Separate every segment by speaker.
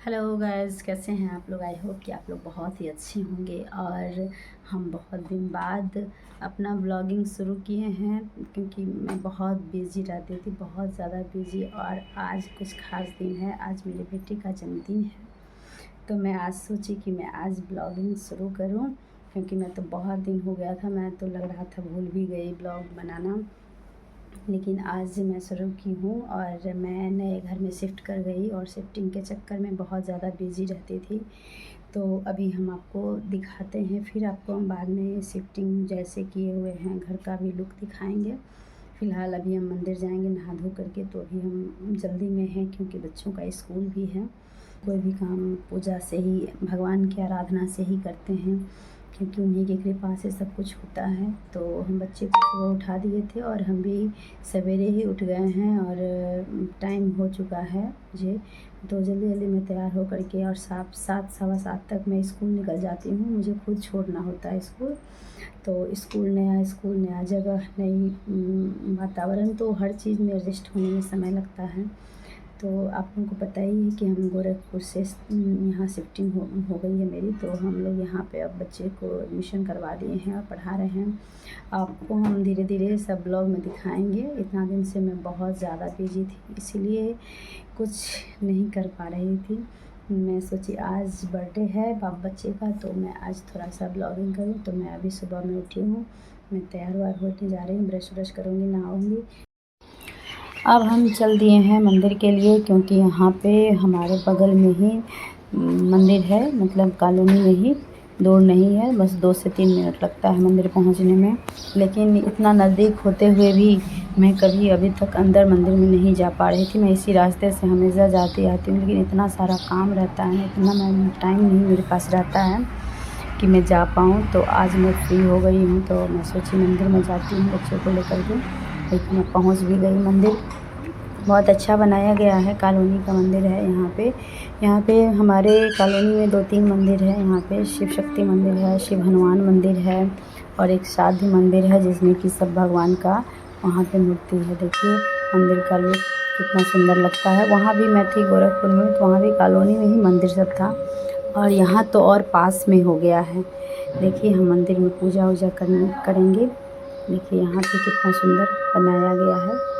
Speaker 1: Hello guys, कैसे हैं आप लोग। आई होप कि आप लोग बहुत ही अच्छे होंगे। और हम बहुत दिन बाद अपना ब्लॉगिंग शुरू किए हैं क्योंकि मैं बहुत बिज़ी रहती थी, बहुत ज़्यादा बिज़ी। और आज कुछ ख़ास दिन है, आज मेरे बेटे का जन्मदिन है। तो मैं आज सोची कि मैं आज ब्लॉगिंग शुरू करूं क्योंकि मैं तो बहुत दिन हो गया था, मैं तो लग रहा था भूल भी गई ब्लॉग बनाना। लेकिन आज मैं शुरू की हूँ और मैं नए घर में शिफ्ट कर गई और शिफ्टिंग के चक्कर में बहुत ज़्यादा बिज़ी रहती थी। तो अभी हम आपको दिखाते हैं, फिर आपको हम बाद में शिफ्टिंग जैसे किए हुए हैं घर का भी लुक दिखाएंगे। फ़िलहाल अभी हम मंदिर जाएंगे नहा धो करके, तो अभी हम जल्दी में हैं क्योंकि बच्चों का स्कूल भी है। कोई भी काम पूजा से ही, भगवान की आराधना से ही करते हैं क्योंकि उन्हीं की कृपा से सब कुछ होता है। तो हम बच्चे को सुबह उठा दिए थे और हम भी सवेरे ही उठ गए हैं और टाइम हो चुका है मुझे। तो जल्दी जल्दी मैं तैयार हो करके और 7 सवा 7 तक मैं स्कूल निकल जाती हूँ। मुझे खुद छोड़ना होता है स्कूल। तो स्कूल नया जगह, नई वातावरण, तो हर चीज़ में एडजस्ट होने में समय लगता है। तो आप लोगों को पता ही है कि हम गोरखपुर से यहाँ शिफ्टिंग हो गई है मेरी। तो हम लोग यहाँ पे अब बच्चे को एडमिशन करवा दिए हैं और पढ़ा रहे हैं। आपको हम धीरे धीरे सब ब्लॉग में दिखाएंगे। इतना दिन से मैं बहुत ज़्यादा बिजी थी, इसीलिए कुछ नहीं कर पा रही थी। मैं सोची आज बर्थडे है बाप बच्चे का, तो मैं आज थोड़ा सा ब्लॉगिंग करूँ। तो मैं अभी सुबह में उठी हूँ, मैं तैयार वार होने जा रही हूँ, ब्रश व्रश करूँगी, नहाऊँगी। अब हम चल दिए हैं मंदिर के लिए क्योंकि यहाँ पे हमारे बगल में ही मंदिर है, मतलब कॉलोनी में ही, दूर नहीं है, बस 2 से 3 मिनट लगता है मंदिर पहुँचने में। लेकिन इतना नज़दीक होते हुए भी मैं कभी अभी तक अंदर मंदिर में नहीं जा पा रही थी। मैं इसी रास्ते से हमेशा जाती आती हूँ, लेकिन इतना सारा काम रहता है, इतना टाइम नहीं मेरे पास रहता है कि मैं जा पाऊँ। तो आज मैं फ्री हो गई हूँ, तो मैं सोची मंदिर में जाती हूँ बच्चों को लेकर के। लेकिन मैं पहुँच भी गई मंदिर। बहुत अच्छा बनाया गया है, कॉलोनी का मंदिर है यहाँ पे हमारे कॉलोनी में 2-3 मंदिर है। यहाँ पे शिव शक्ति मंदिर है, शिव हनुमान मंदिर है और एक शादी मंदिर है जिसमें कि सब भगवान का वहाँ पे मूर्ति है। देखिए मंदिर का लुक कितना सुंदर लगता है। वहाँ भी मैं थी गोरखपुर में, तो वहाँ भी कॉलोनी में ही मंदिर सब था और यहाँ तो और पास में हो गया है। देखिए हम मंदिर में पूजा वूजा करेंगे। देखिए यहाँ पे कितना सुंदर बनाया गया है।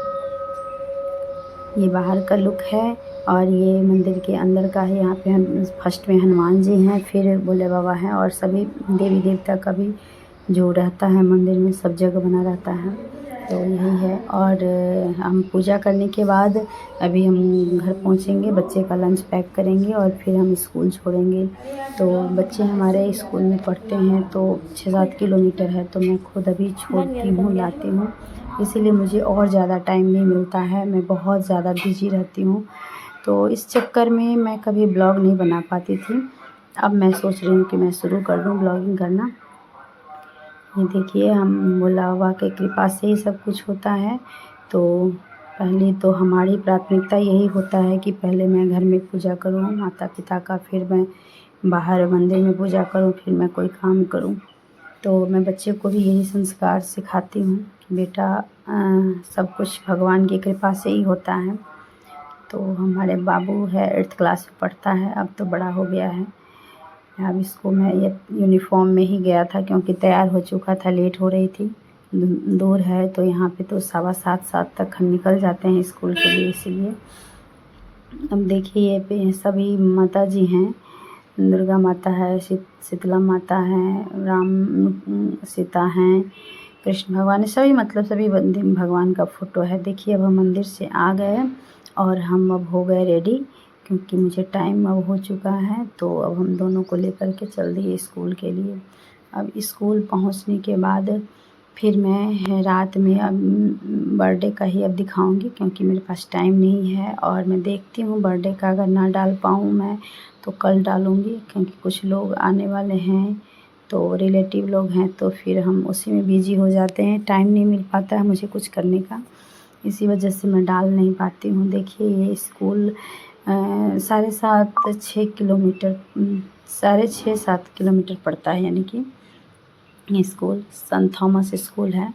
Speaker 1: ये बाहर का लुक है और ये मंदिर के अंदर का है। यहाँ पे हम फर्स्ट में हनुमान जी हैं, फिर भोले बाबा हैं और सभी देवी देवता का भी जो रहता है मंदिर में सब जगह बना रहता है। तो यही है। और हम पूजा करने के बाद अभी हम घर पहुँचेंगे, बच्चे का लंच पैक करेंगे और फिर हम स्कूल छोड़ेंगे। तो बच्चे हमारे स्कूल में पढ़ते हैं तो 6-7 किलोमीटर है, तो मैं खुद अभी छोड़ती हूँ, लाती हूँ, इसीलिए मुझे और ज़्यादा टाइम नहीं मिलता है। मैं बहुत ज़्यादा बिज़ी रहती हूँ, तो इस चक्कर में मैं कभी ब्लॉग नहीं बना पाती थी। अब मैं सोच रही हूँ कि मैं शुरू कर दूँ ब्लॉगिंग करना। ये देखिए हम भोला बाबा की कृपा से ही सब कुछ होता है। तो पहले तो हमारी प्राथमिकता यही होता है कि पहले मैं घर में पूजा करूँ माता पिता का, फिर मैं बाहर मंदिर में पूजा करूँ, फिर मैं कोई काम करूँ। तो मैं बच्चे को भी यही संस्कार सिखाती हूँ कि बेटा सब कुछ भगवान की कृपा से ही होता है। तो हमारे बाबू है 8th क्लास में पढ़ता है, अब तो बड़ा हो गया है। अब इसको मैं ये यूनिफ़ॉर्म में ही गया था क्योंकि तैयार हो चुका था, लेट हो रही थी। दूर है तो यहाँ पे तो 7:15 तक हम निकल जाते हैं स्कूल के लिए, इसीलिए। अब देखिए ये पे सभी माता जी हैं, दुर्गा माता है, शीतला माता है, राम सीता हैं, कृष्ण भगवान है, सभी मतलब सभी भगवान का फ़ोटो है। देखिए अब हम मंदिर से आ गए और हम अब हो गए रेडी क्योंकि मुझे टाइम अब हो चुका है। तो अब हम दोनों को लेकर के चल दिए स्कूल के लिए। अब स्कूल पहुंचने के बाद फिर मैं रात में अब बर्थडे का ही अब दिखाऊंगी क्योंकि मेरे पास टाइम नहीं है। और मैं देखती हूँ बर्थडे का अगर ना डाल पाऊँ मैं तो कल डालूँगी क्योंकि कुछ लोग आने वाले हैं, तो रिलेटिव लोग हैं, तो फिर हम उसी में बिज़ी हो जाते हैं, टाइम नहीं मिल पाता है मुझे कुछ करने का, इसी वजह से मैं डाल नहीं पाती हूँ। देखिए ये स्कूल 7.5-6 किलोमीटर, 6.5-7 किलोमीटर पड़ता है, यानी कि ये स्कूल संत थॉमस स्कूल है।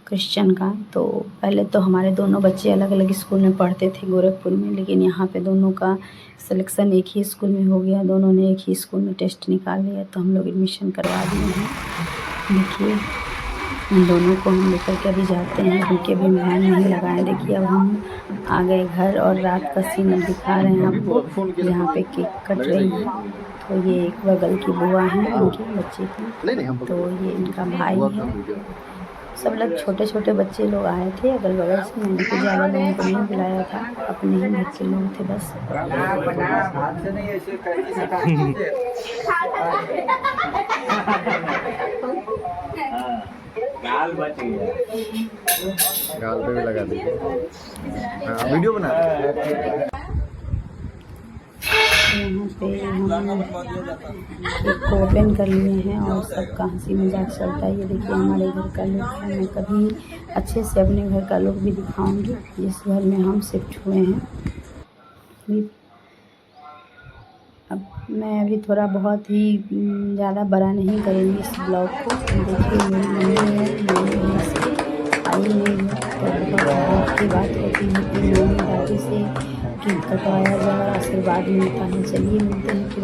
Speaker 1: क्रिश्चियन का। तो पहले तो हमारे दोनों बच्चे अलग अलग स्कूल में पढ़ते थे गोरखपुर में, लेकिन यहाँ पे दोनों का सिलेक्शन एक ही स्कूल में हो गया। दोनों ने एक ही स्कूल में टेस्ट निकाल लिया, तो हम लोग एडमिशन करवा दिए हैं। देखिए इन दोनों को हम लेकर के अभी जाते हैं, क्योंकि अभी मोबाइल नहीं लगाए। देखिए अब हम आ गए घर और रात का सीन अब दिखा रहे हैं आपको, जहाँ पे केक कट रही है। तो ये एक बगल की बुआ है उनके बच्चे की, तो ये इनका भाई है। सब लोग छोटे छोटे बच्चे लोग आए थे अगल बगल से। मैंने तो ज़्यादा लोगों को नहीं बुलाया था, अपने ही घर के लोग थे बस।
Speaker 2: गाल बच गया,
Speaker 3: गाल पे भी लगा दीजिए। हाँ वीडियो बना।
Speaker 1: यहाँ पे हम केक को ओपन कर लिए हैं और सबका हंसी मजाक चलता है। ये देखिए हमारे घर का लुक है। मैं कभी अच्छे से अपने घर का लुक भी दिखाऊंगी, जिस घर में हम शिफ्ट हुए हैं। अब मैं अभी थोड़ा बहुत ही ज़्यादा बड़ा नहीं करूँगी इस ब्लॉग को। देखिए मेरी मम्मी है, मम्मी से आई नहीं है, तो बहुत की बात होती है कि मम्मी दादी से केक कटवाया जाए, आशीर्वाद मिलता है। चलिए मिलते हैं फिर।